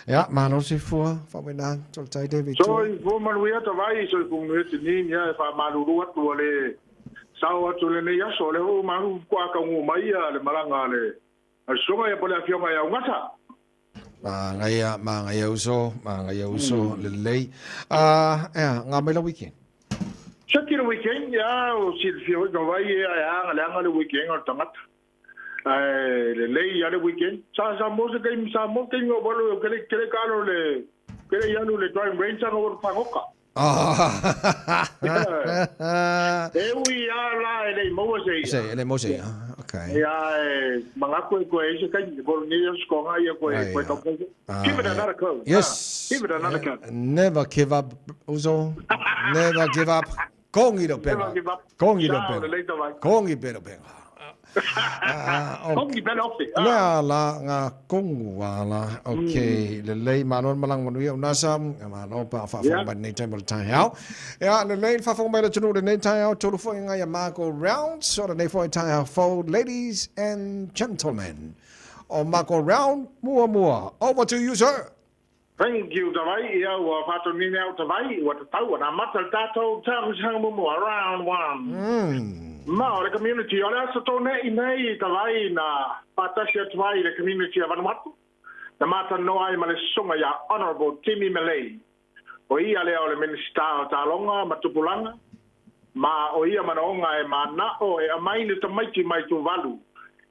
Ja, maar nog eens voor Faumuina, tot tijd David. So voor man weer te wij so kom weer te nie ja fa maluru atu le sao atu le ne ya so le ho maru kwa ka ngu mai ya le malanga le so ya pole afio ya ngata mga uso le lei nga mai la weekend. Shakira weekend ya o Silvio no vai ya nga le weekend o tangat le lei ya le weekend sa mo se ke ngo bolo ke ka le ke ya no le drive range no pangoka we are la ele Mose okay ya mga ko se ka bol ni ko nga ya ko give it another code yes give it another code never give up uso never give up kongi do penga la nga kongu wala okay le lei manon malang manuia unasam no pa fa ba nei table time out ya le lei fa fong ba le tunu le nei time out to fo nga ya Marco round so the nei for time out for ladies and gentlemen on Marco round mua over to you sir. Thank you, Tawai. Yeah, well, Pato Nina Tawai, what the Tower, I'm not a tato, around one. No, the community, or else to in a Tawai, Patasha Tawai, the community of Anwatu. The matter no, I'm a Sumaya, Honorable Timmy Malay. Oia Leo, the Minister, Talonga, Matupulanga, Ma Oia Manonga, Mana, or a mine is a mighty value.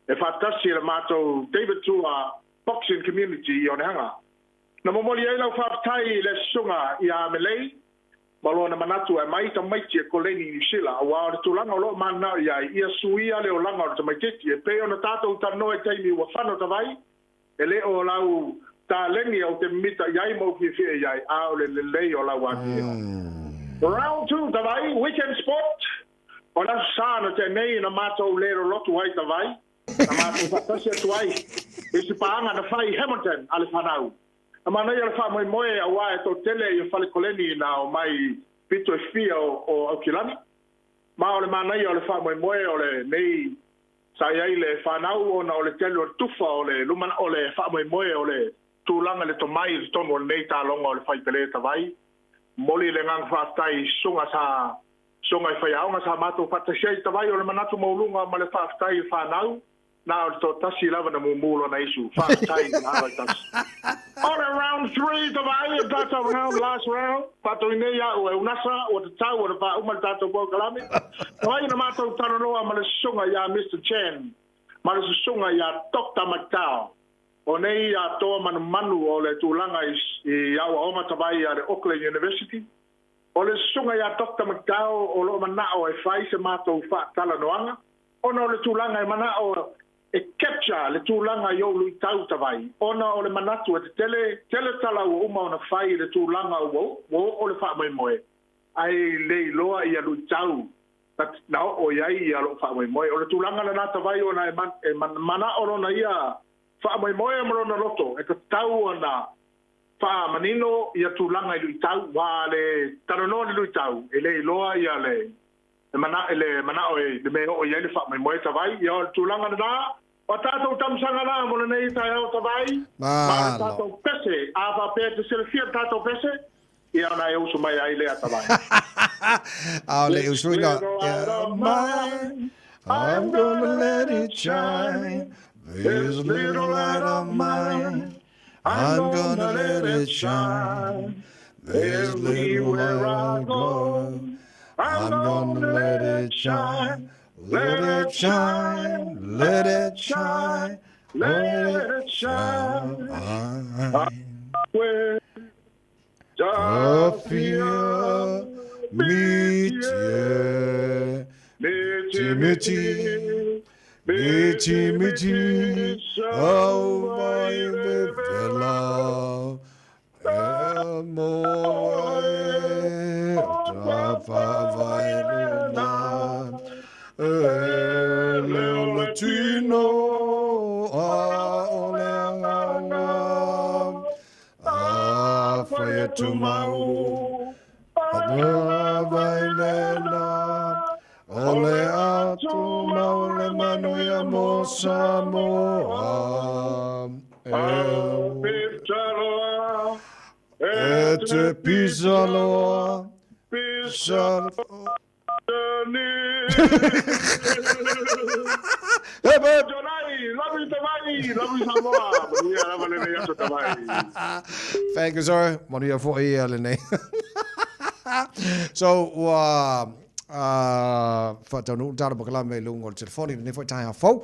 If I touch the matter, David to a boxing community on Hanga. Na momoli ai lau whaatai le sunga I a Malay, malo na manatu ai mai ta maiti e koleni ni sila, wa o tulanga o lo mana ia suia le o langa o ta maiteti, e pe o na tātou tano e Taimi wa whano ta vai, e le o lau ta lengi au te mita iai mau ki fia iai, a o le lei o lau ati. Round 2 ta vai, weekend sport, o na sāna te nei na mātou lero lotu ai ta vai, na mātou whatasia tuai, e si paanga na whai Hamilton, ale whanau. Mana ia fa moe a wa to tele ia fale koleni na o mai pito e fia o Kilani. Ma o le mana ia le fa moe o le nei sa ia le fa nau o na o le tele o tufa o le lumana o le fa moe o le tulanga le to mai le tono nei ta longa o le fai pele ta vai. Moli le ngang fa tai sunga fa ia nga sa mato fa sei ta vai o le manatu maulunga ma le fa tai fa nau. Now to tasi lava na mumulo na isu. Fast time all around 3 to vai that's around last round. Pato ine ya o unasa o te tau o te va umal tato po kalami. Vai na mato tano noa ma le sunga ya Mr. Chen. Ma le sunga ya Dr. Matao. O nei ya toa manu o le tulanga I ya o oma tawai ya le Auckland University. O le sunga ya Dr. Matao o lo manao e fai se mato fa tala noanga. Ono le tulanga manao e capture le tūlanga yo lui tau tawai. Ona o le manatu e te tele tala o uma o na whai le tūlanga o o le wha moe. Ai le loa I a lui tau. Na o iai I a lo wha moe. O le tūlanga na nā tawai o na e mana o na ia wha moe amaro na roto. E ka tau o na wha manino I a tūlanga I lui tau. Wa le tarano le lui tau. E le loa I a le mana o e le meo o iai le wha moe tawai. Ia o le tūlanga na nā. O tātou tamsanga nā mo nei tai au tawai. Ma tātou pese. A wha pēr te selfia tātou pese. Ia na e usu mai ai lea tawai. Au le usu ina. I'm gonna let it shine. This little light of mine. I'm gonna let it shine. There's little where I go. I'm gonna let it shine. Let it shine, let it shine, let it shine. Sophia, miti, oh my bella, Latino, fire to mau, ole atu maule manuia mo Samoa, te pisalo. Pisalo. Love you, Samoa. Thank you, sir. Maria for Lene. So, for tao nu tao được làm về luôn ngồi telefon thì nên phải thay học phố.